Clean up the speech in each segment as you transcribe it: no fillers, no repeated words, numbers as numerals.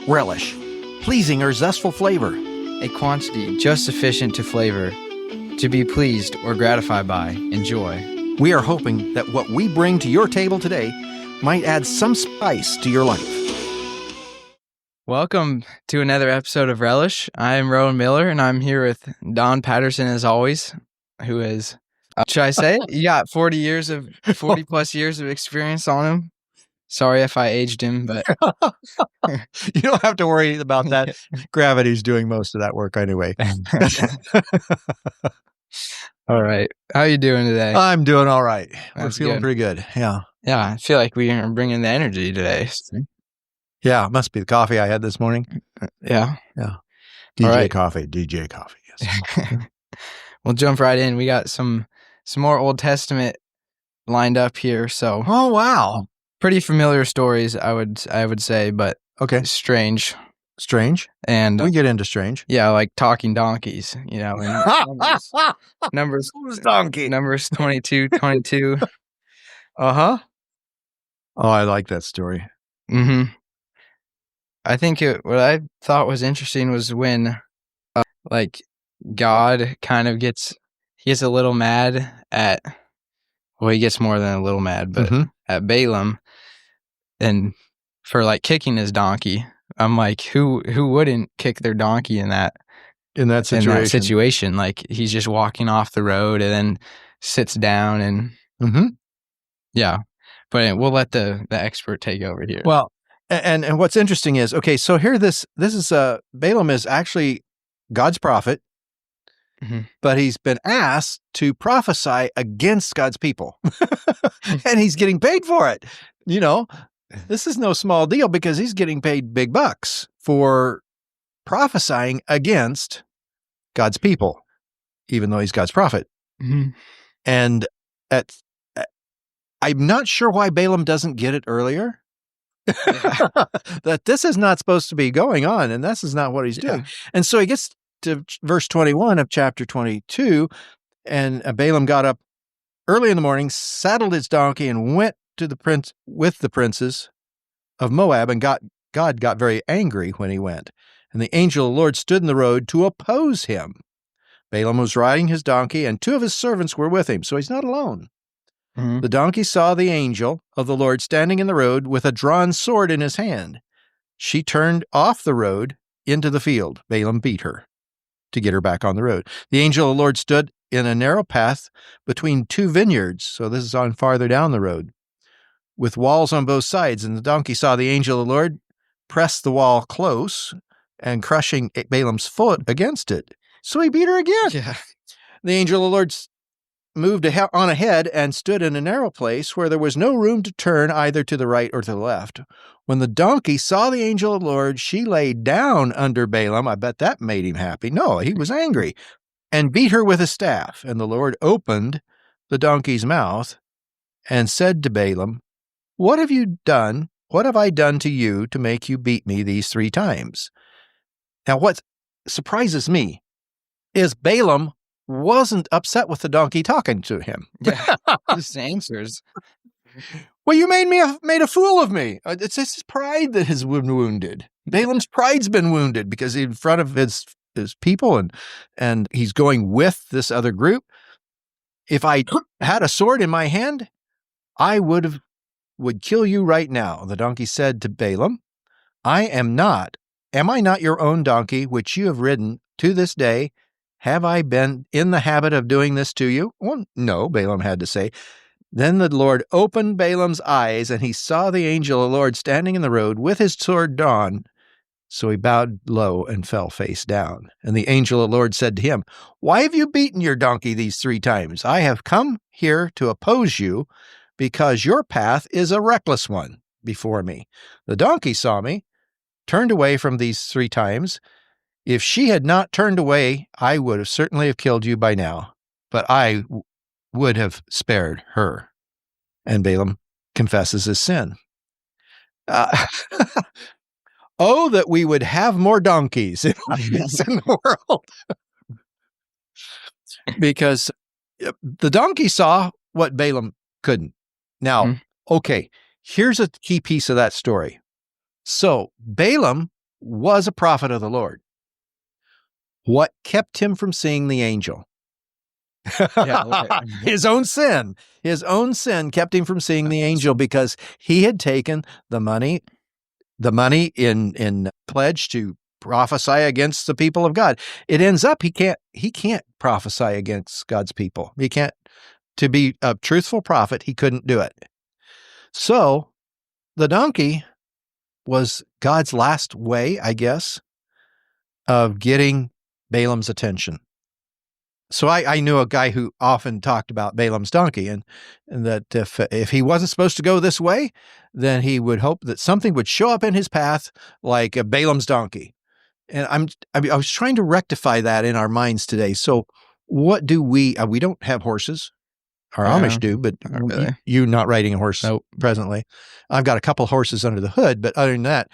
Relish, pleasing or zestful flavor. A quantity just sufficient to flavor, to be pleased or gratified by, enjoy. We are hoping that what we bring to your table today might add some spice to your life. Welcome to another episode of Relish. I'm Rowan Miller, and I'm here with Don Patterson, as always, who is, should I say, you got 40 plus years of experience on him. Sorry if I aged him, but you don't have to worry about that. Gravity's doing most of that work anyway. All right. How you doing today? I'm doing all right. We're That's feeling good. pretty good. Yeah. Yeah, I feel like we are bringing the energy today. Yeah, it must be the coffee I had this morning. Yeah. DJ coffee, yes. We'll jump right in. We got some more Old Testament lined up here, so Oh, wow. pretty familiar stories, I would say, but Okay. strange. And we And get into strange. yeah, like talking donkeys, you know, and numbers donkey. Numbers 22. Uh-huh. Oh, I like that story. Mm-hmm. I think what I thought was interesting was when, like, God kind of gets a little mad at, well, he gets more than a little mad, but at Balaam, and for like kicking his donkey. I'm like, who wouldn't kick their donkey in that situation? Like, he's just walking off the road and then sits down and yeah. But we'll let the expert take over here. Well, and what's interesting is, okay, so here this is Balaam is actually God's prophet, but he's been asked to prophesy against God's people. And he's getting paid for it. You know, this is no small deal because he's getting paid big bucks for prophesying against God's people, even though he's God's prophet. And I'm not sure why Balaam doesn't get it earlier. That this is not supposed to be going on, and this is not what he's doing. And so he gets to verse 21 of chapter 22, and Balaam got up early in the morning, saddled his donkey, and went to the prince with the princes of Moab, and God got very angry when he went. And the angel of the Lord stood in the road to oppose him. Balaam was riding his donkey, and two of his servants were with him, so he's not alone. The donkey saw the angel of the Lord standing in the road with a drawn sword in his hand. She turned off the road into the field. Balaam beat her to get her back on the road. The angel of the Lord stood in a narrow path between two vineyards, so this is on farther down the road, with walls on both sides. And the donkey saw the angel of the Lord press the wall close and crushing Balaam's foot against it. So he beat her again. Yeah. The angel of the Lord moved on ahead and stood in a narrow place where there was no room to turn either to the right or to the left. When the donkey saw the angel of the Lord, she lay down under Balaam. I bet that made him happy. No, he was angry, and beat her with a staff. And the Lord opened the donkey's mouth and said to Balaam, "What have you done? What have I done to you to make you beat me these 3 times?" Now, what surprises me is Balaam wasn't upset with the donkey talking to him. Yeah. Just answers. Well, you made a fool of me. It's his pride that has been wounded. Balaam's pride's been wounded because he's in front of his people and he's going with this other group. If I had a sword in my hand, I would kill you right now. The donkey said to Balaam, am I not your own donkey, which you have ridden to this day? Have I been in the habit of doing this to you? Well, no, Balaam had to say. Then the Lord opened Balaam's eyes, and he saw the angel of the Lord standing in the road with his sword drawn. So he bowed low and fell face down. And the angel of the Lord said to him, "Why have you beaten your donkey these 3 times? I have come here to oppose you because your path is a reckless one before me. The donkey saw me, turned away from these 3 times. If she had not turned away, I would have certainly have killed you by now, but I would have spared her." And Balaam confesses his sin. Oh, that we would have more donkeys in the world. Because the donkey saw what Balaam couldn't. Now, okay, here's a key piece of that story. So Balaam was a prophet of the Lord. What kept him from seeing the angel? His own sin. His own sin kept him from seeing the angel because he had taken the money in pledge to prophesy against the people of God. It ends up he can't prophesy against God's people. He can't. To be a truthful prophet, he couldn't do it. So the donkey was God's last way, I guess, of getting Balaam's attention. So I knew a guy who often talked about Balaam's donkey, and that if he wasn't supposed to go this way, then he would hope that something would show up in his path like a Balaam's donkey. And I was trying to rectify that in our minds today. So what do we don't have horses. Our Amish do, but really. you not riding a horse Nope. presently. I've got a couple horses under the hood, but other than that,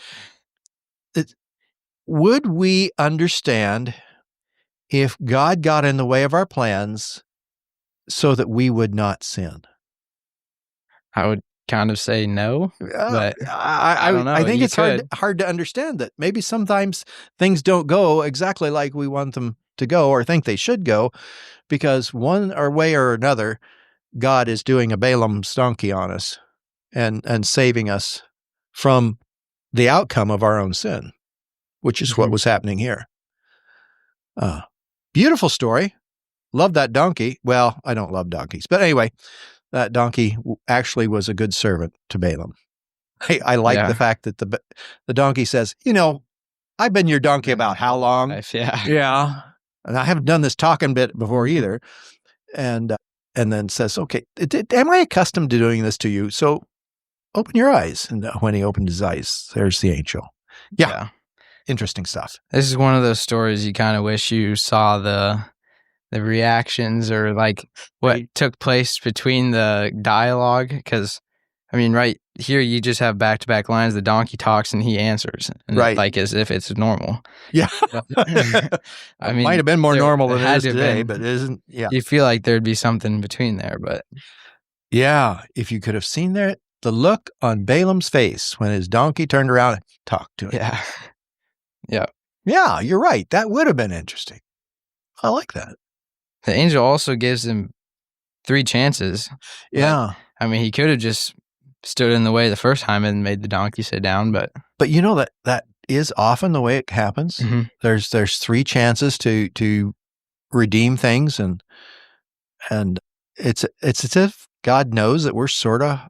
would we understand if God got in the way of our plans so that we would not sin? I would kind of say no, but I don't know. I think it's could. hard to understand that maybe sometimes things don't go exactly like we want them to go or think they should go, because one way or another, God is doing a Balaam's donkey on us and saving us from the outcome of our own sin, which is what was happening here. Beautiful story. Love that donkey. Well, I don't love donkeys, but anyway, that donkey actually was a good servant to Balaam. I like the fact that the donkey says, I've been your donkey about how long? Yeah. And I haven't done this talking bit before either. And then says, okay, am I accustomed to doing this to you? So open your eyes. And when he opened his eyes, there's the angel. Yeah. Interesting stuff. This is one of those stories you kind of wish you saw the reactions or like what took place between the dialogue. Because, I mean, right here, you just have back-to-back lines. The donkey talks and he answers. And like as if it's normal. Yeah. I mean, might have been more normal than it is today, but it isn't. Yeah. You feel like there'd be something between there, but. Yeah. If you could have seen the look on Balaam's face when his donkey turned around and talked to him. Yeah. Yeah. Yeah, you're right. That would have been interesting. I like that. The angel also gives him 3 chances. Yeah. I mean, he could have just stood in the way the first time and made the donkey sit down, but that is often the way it happens. Mm-hmm. There's 3 chances to redeem things, and it's as if God knows that we're sort of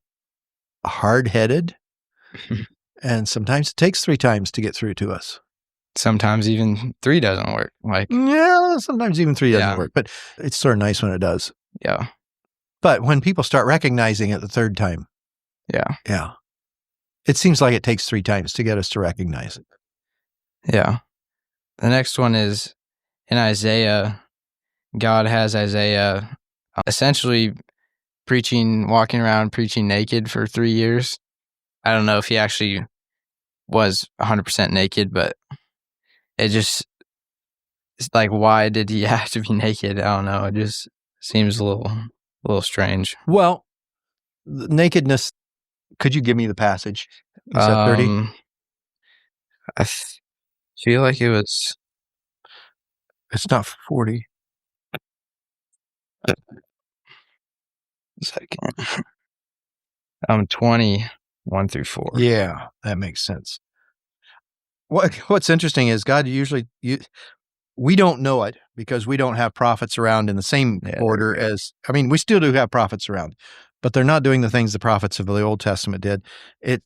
hard-headed, and sometimes it takes 3 times to get through to us. Sometimes even 3 doesn't work. Sometimes even 3 doesn't work, but it's sort of nice when it does. Yeah. But when people start recognizing it the 3rd time, yeah, it seems like it takes 3 times to get us to recognize it. Yeah. The next one is in Isaiah. God has Isaiah essentially walking around preaching naked for 3 years. I don't know if he actually was 100% naked, but it's like, why did he have to be naked? I don't know. It just seems a little strange. Well, nakedness. Could you give me the passage? Is that 30? I feel like it was. It's not 40. Second. 20, 1 through 4. Yeah, that makes sense. What's interesting is God usually, we don't know it because we don't have prophets around in the same order as, we still do have prophets around, but they're not doing the things the prophets of the Old Testament did.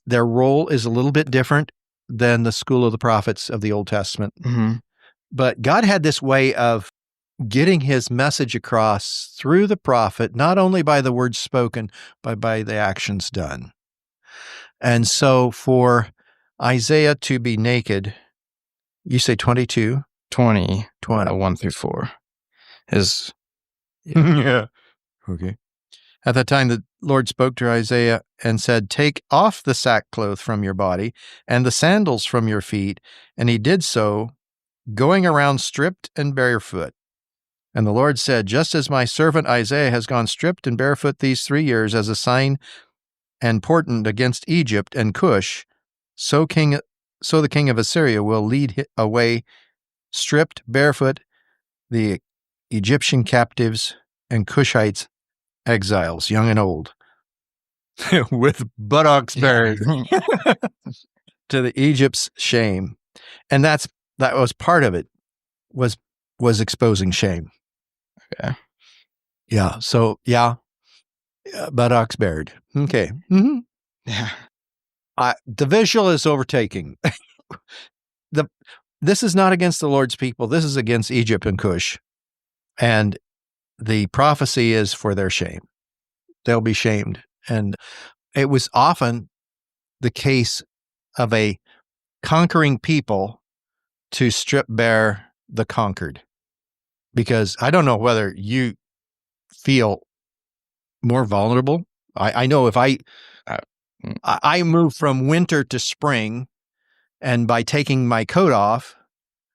Their role is a little bit different than the school of the prophets of the Old Testament. Mm-hmm. But God had this way of getting his message across through the prophet, not only by the words spoken, but by the actions done. And so for Isaiah to be naked, you say 22? 20, 1 through 4 is. Yeah. Okay. At that time, the Lord spoke to Isaiah and said, "Take off the sackcloth from your body and the sandals from your feet." And he did so, going around stripped and barefoot. And the Lord said, "Just as my servant Isaiah has gone stripped and barefoot these 3 years as a sign and portent against Egypt and Cush, so King so the king of Assyria will lead away stripped, barefoot, the Egyptian captives and Cushites exiles, young and old, with buttocks bared to the Egypt's shame. And that was part of it, was exposing shame. Okay. Yeah. So buttocks bared. Okay. Mm-hmm. Yeah. The visual is overtaking. This is not against the Lord's people. This is against Egypt and Cush. And the prophecy is for their shame. They'll be shamed. And it was often the case of a conquering people to strip bare the conquered. Because I don't know whether you feel more vulnerable. I know if I move from winter to spring, and by taking my coat off,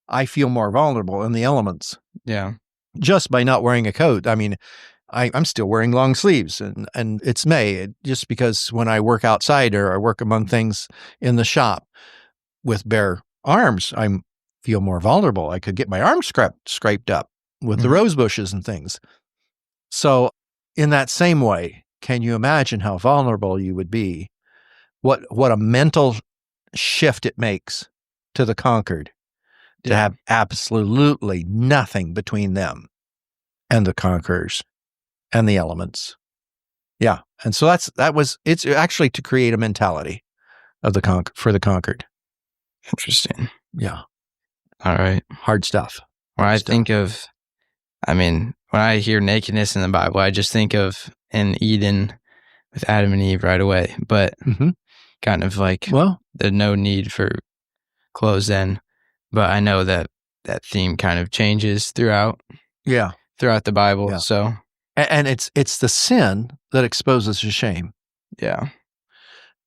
I feel more vulnerable in the elements. Yeah. Just by not wearing a coat. I mean, I'm still wearing long sleeves, and it's May, just because when I work outside or I work among things in the shop with bare arms, I feel more vulnerable. I could get my arms scraped up with the rose bushes and things. So in that same way, can you imagine how vulnerable you would be? What a mental shift it makes to the conquered to have absolutely nothing between them and the conquerors and the elements. Yeah. And so it's actually to create a mentality of for the conquered. Interesting. Yeah. All right. Hard stuff. When I hear nakedness in the Bible, I just think of in Eden with Adam and Eve right away, but kind of like there's no need for clothes then. But I know that theme kind of changes throughout the Bible. Yeah. So, and it's the sin that exposes the shame. Yeah.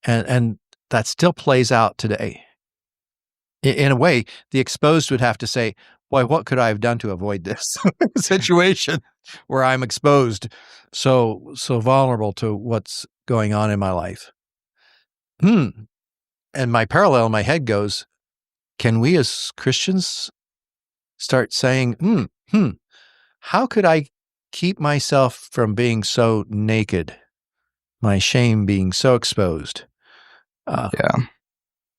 And that still plays out today. In a way, the exposed would have to say, boy, what could I have done to avoid this situation where I'm exposed, so vulnerable to what's going on in my life? And my parallel in my head goes, can we as Christians start saying, how could I keep myself from being so naked, my shame being so exposed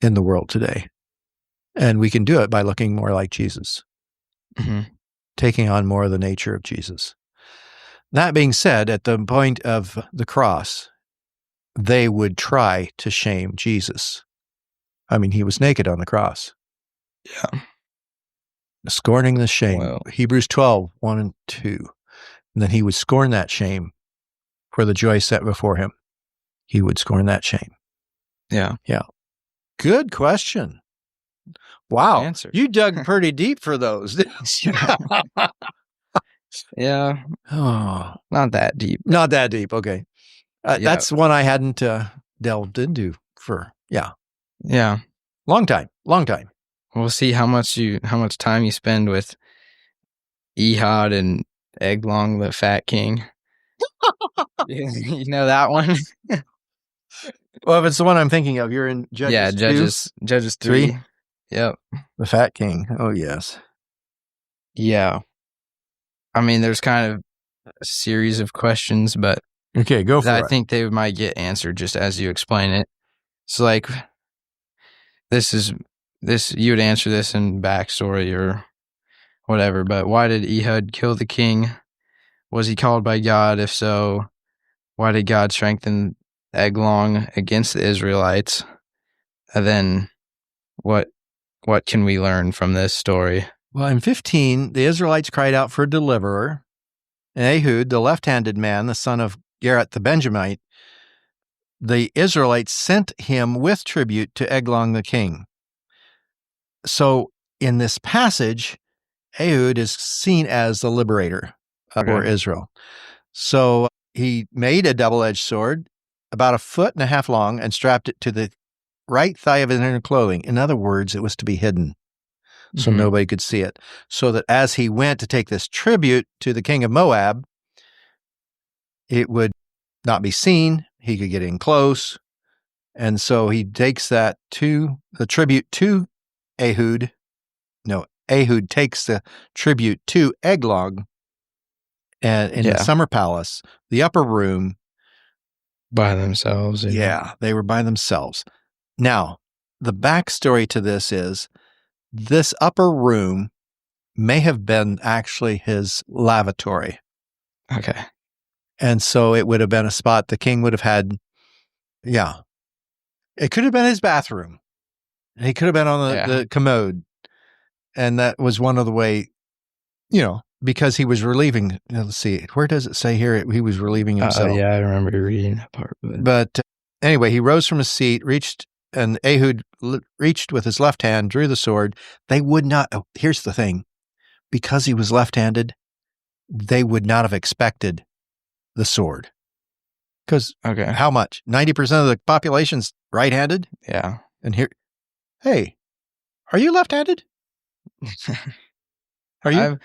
in the world today? And we can do it by looking more like Jesus, taking on more of the nature of Jesus. That being said, at the point of the cross, they would try to shame Jesus. I mean, he was naked on the cross. Yeah. Scorning the shame. Well, Hebrews 12, 1 and 2. And then he would scorn that shame for the joy set before him. He would scorn that shame. Yeah. Yeah. Good question. Wow. Answer. You dug pretty deep for those. Yeah. Oh, not that deep. Not that deep. Okay. That's one I hadn't delved into for, Yeah. Long time. We'll see how much time you spend with Ehud and Eglon, the Fat King. You know that one? Well, if it's the one I'm thinking of, you're in Judges 2? Judges 3. Yep. The Fat King. Oh, yes. Yeah. I mean, there's kind of a series of questions, but okay, go for it. I think they might get answered just as you explain it. So, like, this you would answer this in backstory or whatever, but why did Ehud kill the king? Was he called by God? If so, why did God strengthen Eglon against the Israelites? And then what can we learn from this story? Well, in 15, the Israelites cried out for a deliverer. And Ehud, the left-handed man, the son of Garrett the Benjamite, the Israelites sent him with tribute to Eglon the king. So in this passage, Ehud is seen as the liberator for Israel. So he made a double-edged sword about 1.5 feet long and strapped it to the right thigh of his inner clothing. In other words, it was to be hidden so nobody could see it. So that as he went to take this tribute to the king of Moab, it would not be seen. He could get in close And so he takes that to the tribute to Ehud. No, Ehud takes the tribute to Eglon and in the summer palace, the upper room. By themselves. Yeah, they were by themselves. Now, the backstory to this is this upper room may have been actually his lavatory. Okay. And so it would have been a spot the king would have had. Yeah. It could have been his bathroom. He could have been on the commode. And that was one of the way, because he was relieving. Let's see, where does it say here? He was relieving himself. Yeah, I remember reading that part. But anyway, he rose from his seat, and Ehud reached with his left hand, drew the sword. They would not. Oh, here's the thing. Because he was left-handed, they would not have expected the sword. Because how much? 90% of the population's right-handed? Yeah. And here, hey, are you left-handed? Are you?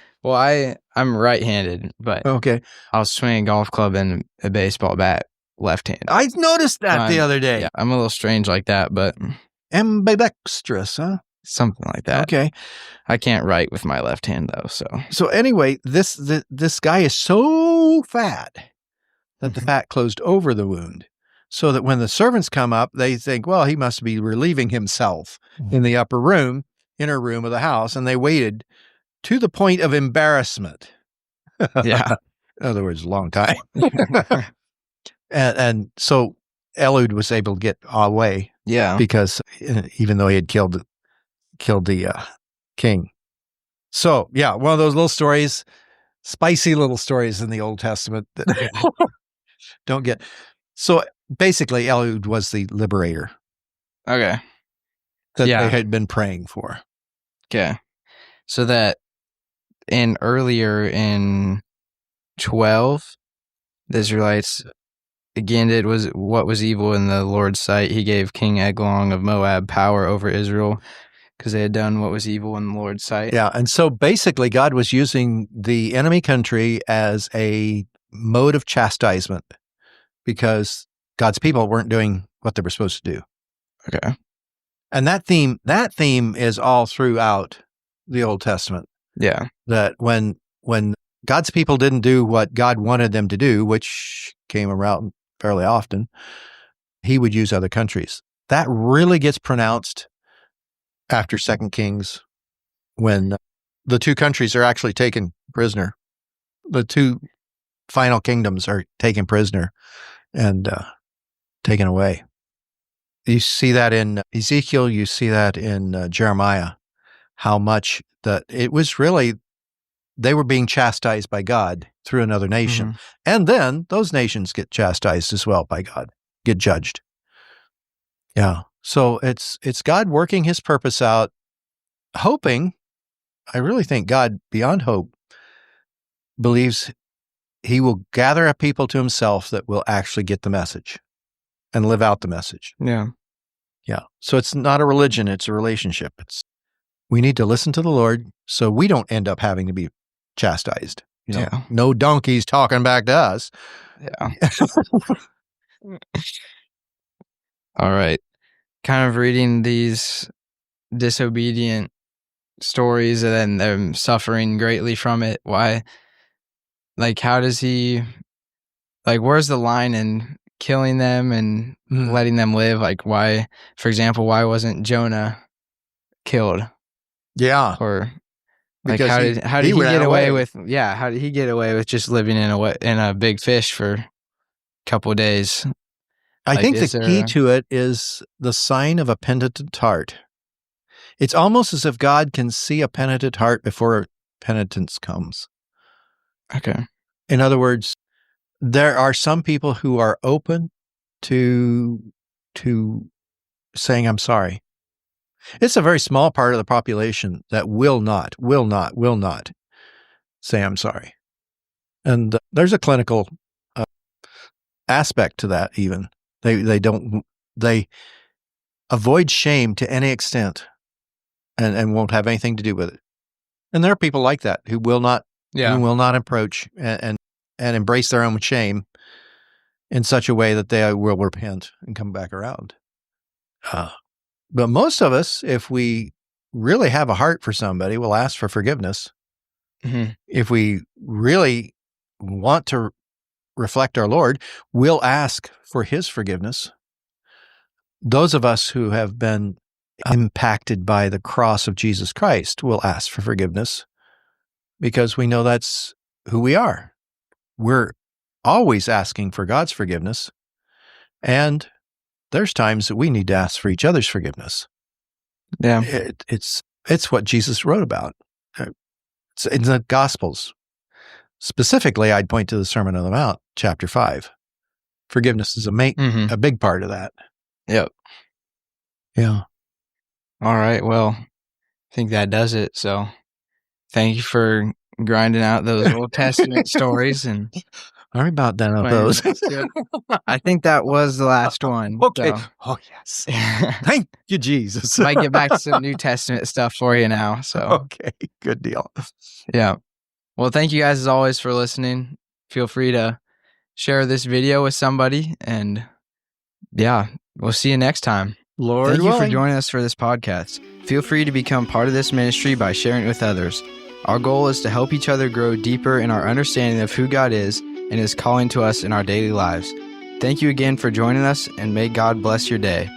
I'm right-handed, but okay. I'll swing a golf club and a baseball bat left-handed. I noticed that the other day. Yeah, I'm a little strange like that, but ambidextrous, huh? Something like that. Okay. I can't write with my left hand though, so. So anyway, this guy is so fat that the fat closed over the wound, so that when the servants come up, they think, well, he must be relieving himself in the inner room of the house, and they waited to the point of embarrassment. Yeah. In other words, a long time. and so Ehud was able to get away. Yeah. Because even though he had killed the king. So, yeah, one of those little stories, spicy little stories in the Old Testament that don't get. So basically, Ehud was the liberator. Okay. That they had been praying for. Okay. So that earlier in 12, the Israelites again did what was evil in the Lord's sight. He gave King Eglon of Moab power over Israel, because they had done what was evil in the Lord's sight. Yeah, and so basically God was using the enemy country as a mode of chastisement because God's people weren't doing what they were supposed to do. Okay. And that theme is all throughout the Old Testament. Yeah. That when God's people didn't do what God wanted them to do, which came around fairly often, he would use other countries. That really gets pronounced after 2 Kings, when the two countries are actually taken prisoner. The two final kingdoms are taken prisoner and taken away. You see that in Ezekiel, you see that in Jeremiah, how much that it was really, they were being chastised by God through another nation. Mm-hmm. And then those nations get chastised as well by God, get judged. Yeah. So it's God working his purpose out, hoping. I really think God, beyond hope, believes he will gather a people to himself that will actually get the message and live out the message. Yeah. Yeah. So it's not a religion, it's a relationship. We need to listen to the Lord so we don't end up having to be chastised. No donkeys talking back to us. Yeah. All right. Kind of reading these disobedient stories and then them suffering greatly from it. Why? How does he, where's the line in killing them and letting them live? Why, for example, why wasn't Jonah killed? Yeah. Or how did he get away with? Yeah, how did he get away with just living in a big fish for a couple of days? I think the key to it is the sign of a penitent heart. It's almost as if God can see a penitent heart before penitence comes. Okay. In other words, there are some people who are open to saying, I'm sorry. It's a very small part of the population that will not say, I'm sorry. And there's a clinical aspect to that even. They avoid shame to any extent and won't have anything to do with it. And there are people like that who will not approach and embrace their own shame in such a way that they will repent and come back around. But most of us, if we really have a heart for somebody, will ask for forgiveness. Mhm. If we really want to reflect our Lord, we'll ask for his forgiveness. Those of us who have been impacted by the cross of Jesus Christ will ask for forgiveness because we know that's who we are. We're always asking for God's forgiveness, and there's times that we need to ask for each other's forgiveness. Yeah. It's what Jesus wrote about. It's in the Gospels. Specifically, I'd point to the Sermon on the Mount, chapter 5. Forgiveness is a big part of that. Yep. Yeah. All right. Well, I think that does it. So thank you for grinding out those Old Testament stories and Sorry about that. Those. I think that was the last one. Okay. So. Oh, yes. Thank you, Jesus. Might get back to some New Testament stuff for you now. So. Okay. Good deal. Yeah. Well, thank you guys as always for listening. Feel free to share this video with somebody, and yeah, we'll see you next time. Lord Thank you for willing. joining us for this podcast. Feel free to become part of this ministry by sharing it with others. Our goal is to help each other grow deeper in our understanding of who God is and His calling to us in our daily lives. Thank you again for joining us, and may God bless your day.